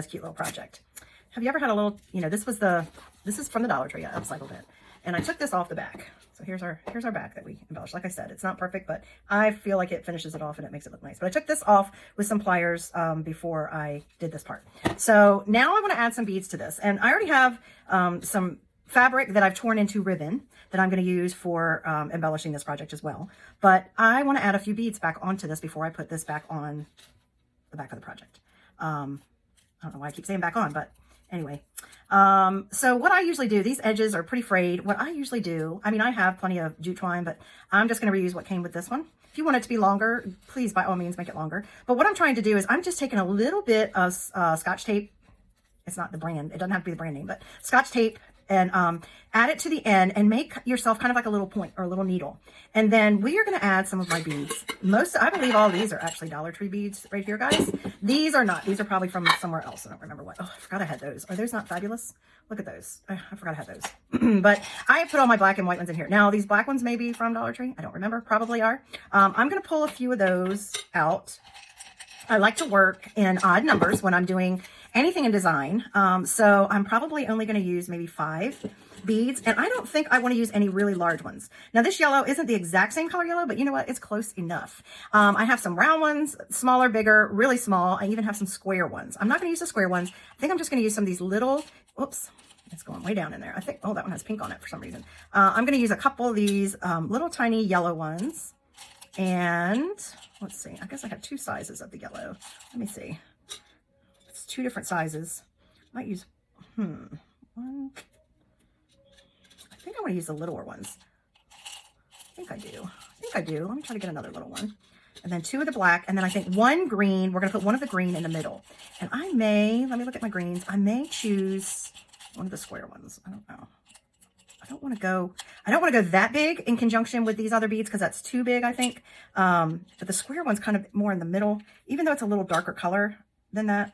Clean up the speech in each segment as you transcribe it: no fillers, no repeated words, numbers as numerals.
this cute little project. Have you ever had a little, you know, this is from the Dollar Tree. I upcycled it. And I took this off the back. So here's our back that we embellished. Like I said, it's not perfect, but I feel like it finishes it off and it makes it look nice. But I took this off with some pliers before I did this part. So now I want to add some beads to this. And I already have some fabric that I've torn into ribbon that I'm going to use for embellishing this project as well. But I want to add a few beads back onto this before I put this back on the back of the project. I don't know why I keep saying back on, but anyway. So what I usually do, these edges are pretty frayed. What I usually do, I mean, I have plenty of jute twine, but I'm just going to reuse what came with this one. If you want it to be longer, please, by all means, make it longer. But what I'm trying to do is I'm just taking a little bit of Scotch tape. It's not the brand. It doesn't have to be the brand name, but Scotch tape, and add it to the end and make yourself kind of like a little point or a little needle. And then we are going to add some of my beads. I believe all these are actually Dollar Tree beads right here, guys. These are not. These are probably from somewhere else. I don't remember what. Oh, I forgot I had those. Are those not fabulous? Look at those. I forgot I had those. But I put all my black and white ones in here. Now, these black ones may be from Dollar Tree. I don't remember. Probably are. I'm going to pull a few of those out. I like to work in odd numbers when I'm doing anything in design. So I'm probably only going to use maybe 5 beads. And I don't think I want to use any really large ones. Now, this yellow isn't the exact same color yellow, but you know what? It's close enough. I have some round ones, smaller, bigger, really small. I even have some square ones. I'm not going to use the square ones. I think I'm just going to use some of these little, oops, it's going way down in there. I think, oh, that one has pink on it for some reason. I'm going to use a couple of these little tiny yellow ones. And let's see, I guess I have 2 sizes of the yellow. Let me see. It's 2 different sizes. I might use, one. I think I want to use the littler ones. I think I do. Let me try to get another little one. And then 2 of the black. And then I think 1 green. We're going to put 1 of the green in the middle. And I may, let me look at my greens. I may choose one of the square ones. I don't know. I don't want to go that big in conjunction with these other beads because that's too big, I think. But the square one's kind of more in the middle, even though it's a little darker color than that.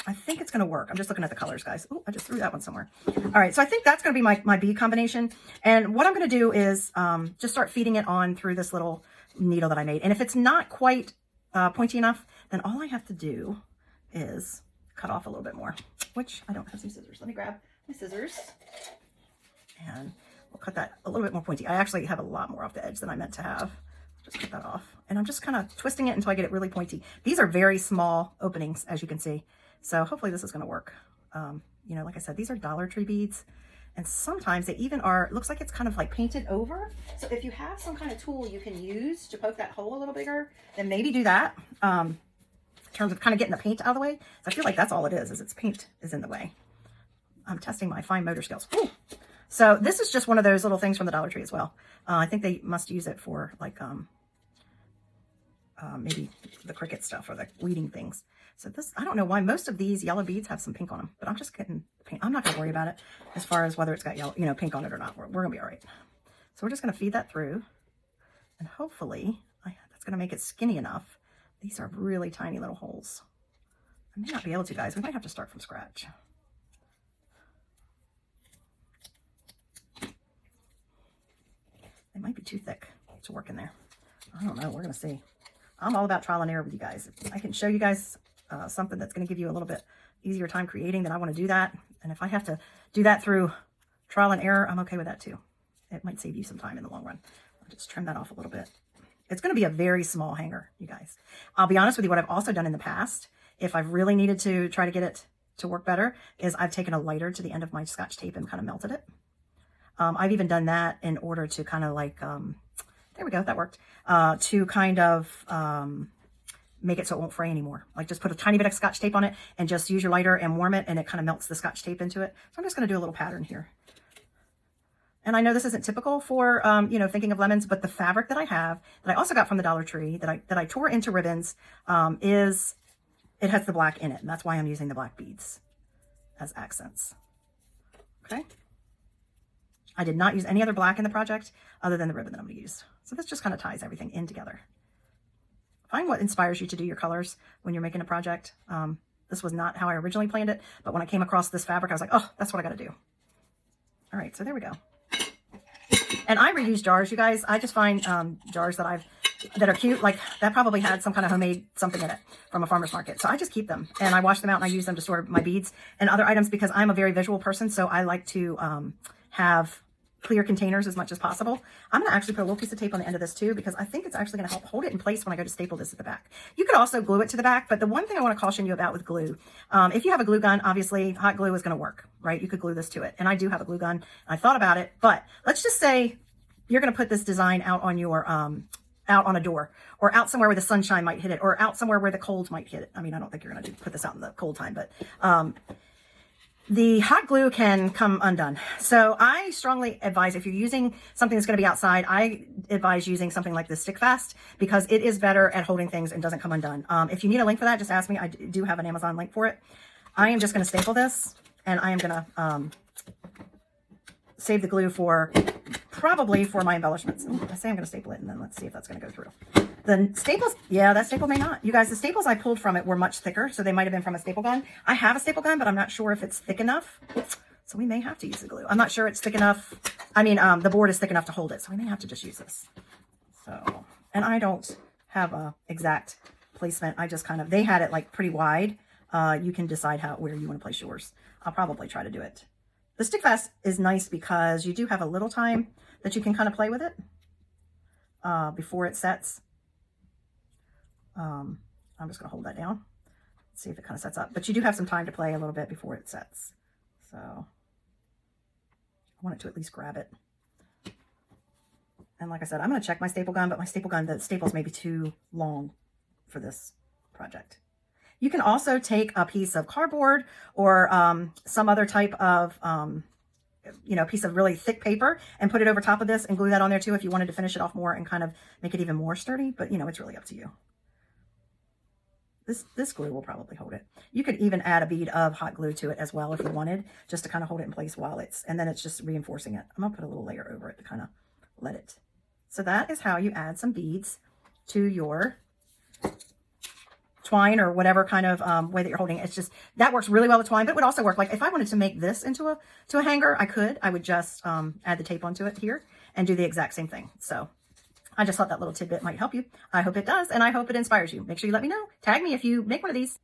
I think it's going to work. I'm just looking at the colors, guys. Oh, I just threw that one somewhere. All right, so I think that's going to be my bead combination. And what I'm going to do is just start feeding it on through this little needle that I made. And if it's not quite pointy enough, then all I have to do is cut off a little bit more, which I don't have some scissors. Let me grab my scissors. And we'll cut that a little bit more pointy. I actually have a lot more off the edge than I meant to have. Just cut that off. And I'm just kind of twisting it until I get it really pointy. These are very small openings, as you can see. So hopefully this is going to work. You know, like I said, these are Dollar Tree beads. And sometimes they even are, looks like it's kind of like painted over. So if you have some kind of tool you can use to poke that hole a little bigger, then maybe do that. In terms of kind of getting the paint out of the way. So I feel like that's all it is its paint is in the way. I'm testing my fine motor skills. Ooh. So this is just one of those little things from the Dollar Tree as well. I think they must use it for like maybe the cricket stuff or the weeding things. So this, I don't know why most of these yellow beads have some pink on them, but I'm just getting pink. I'm not going to worry about it as far as whether it's got yellow, you know, pink on it or not. We're going to be all right. So we're just going to feed that through, and hopefully that's going to make it skinny enough. These are really tiny little holes. I may not be able to, guys. We might have to start from scratch. It might be too thick to work in there. I don't know. We're going to see. I'm all about trial and error with you guys. If I can show you guys something that's going to give you a little bit easier time creating, then I want to do that. And if I have to do that through trial and error, I'm okay with that too. It might save you some time in the long run. I'll just trim that off a little bit. It's going to be a very small hanger, you guys. I'll be honest with you, what I've also done in the past, if I've really needed to try to get it to work better, is I've taken a lighter to the end of my Scotch tape and kind of melted it. I've even done that in order to kind of like, there we go, that worked, to kind of make it so it won't fray anymore. Like just put a tiny bit of Scotch tape on it and just use your lighter and warm it, and it kind of melts the Scotch tape into it. So I'm just going to do a little pattern here. And I know this isn't typical for, you know, thinking of lemons, but the fabric that I have, that I also got from the Dollar Tree, that I tore into ribbons, it has the black in it. And that's why I'm using the black beads as accents. Okay. I did not use any other black in the project other than the ribbon that I'm going to use. So this just kind of ties everything in together. Find what inspires you to do your colors when you're making a project. This was not how I originally planned it, but when I came across this fabric, I was like, oh, that's what I got to do. All right, so there we go. And I reuse jars, you guys. I just find jars that I've that are cute. Like that probably had some kind of homemade something in it from a farmer's market. So I just keep them and I wash them out and I use them to store my beads and other items because I'm a very visual person. So I like to have clear containers as much as possible. I'm going to actually put a little piece of tape on the end of this too, because I think it's actually going to help hold it in place when I go to staple this at the back. You could also glue it to the back, but the one thing I want to caution you about with glue, if you have a glue gun, obviously hot glue is going to work, right? You could glue this to it. And I do have a glue gun. I thought about it, but let's just say you're going to put this design out on your, out on a door or out somewhere where the sunshine might hit it or out somewhere where the cold might hit it. I mean, I don't think you're going to put this out in the cold time, but, the hot glue can come undone. So I strongly advise if you're using something that's going to be outside, I advise using something like this Stick Fast because it is better at holding things and doesn't come undone. If you need a link for that, just ask me. I do have an Amazon link for it. I am just going to staple this and I am going to save the glue for probably for my embellishments. Ooh, I say I'm going to staple it and then let's see if that's going to go through. The staples, yeah, that staple may not. You guys, the staples I pulled from it were much thicker, so they might have been from a staple gun. I have a staple gun, but I'm not sure if it's thick enough. So we may have to use the glue. I'm not sure it's thick enough. I mean, the board is thick enough to hold it, so we may have to just use this. So, and I don't have a exact placement. I just kind of, they had it like pretty wide. You can decide where you want to place yours. I'll probably try to do it. The Stick Fast is nice because you do have a little time that you can kind of play with it before it sets. I'm just going to hold that down. Let's see if it kind of sets up. But you do have some time to play a little bit before it sets. So I want it to at least grab it. And like I said, I'm going to check my staple gun, but my staple gun, the staples may be too long for this project. You can also take a piece of cardboard or some other type of, piece of really thick paper and put it over top of this and glue that on there too if you wanted to finish it off more and kind of make it even more sturdy. But, it's really up to you. This glue will probably hold it. You could even add a bead of hot glue to it as well if you wanted, just to kind of hold it in place while and then it's just reinforcing it. I'm going to put a little layer over it to kind of let it. So that is how you add some beads to your twine or whatever kind of way that you're holding it. It's just, that works really well with twine, but it would also work. Like if I wanted to make this into a hanger, I would just add the tape onto it here and do the exact same thing. So I just thought that little tidbit might help you. I hope it does, and I hope it inspires you. Make sure you let me know. Tag me if you make one of these.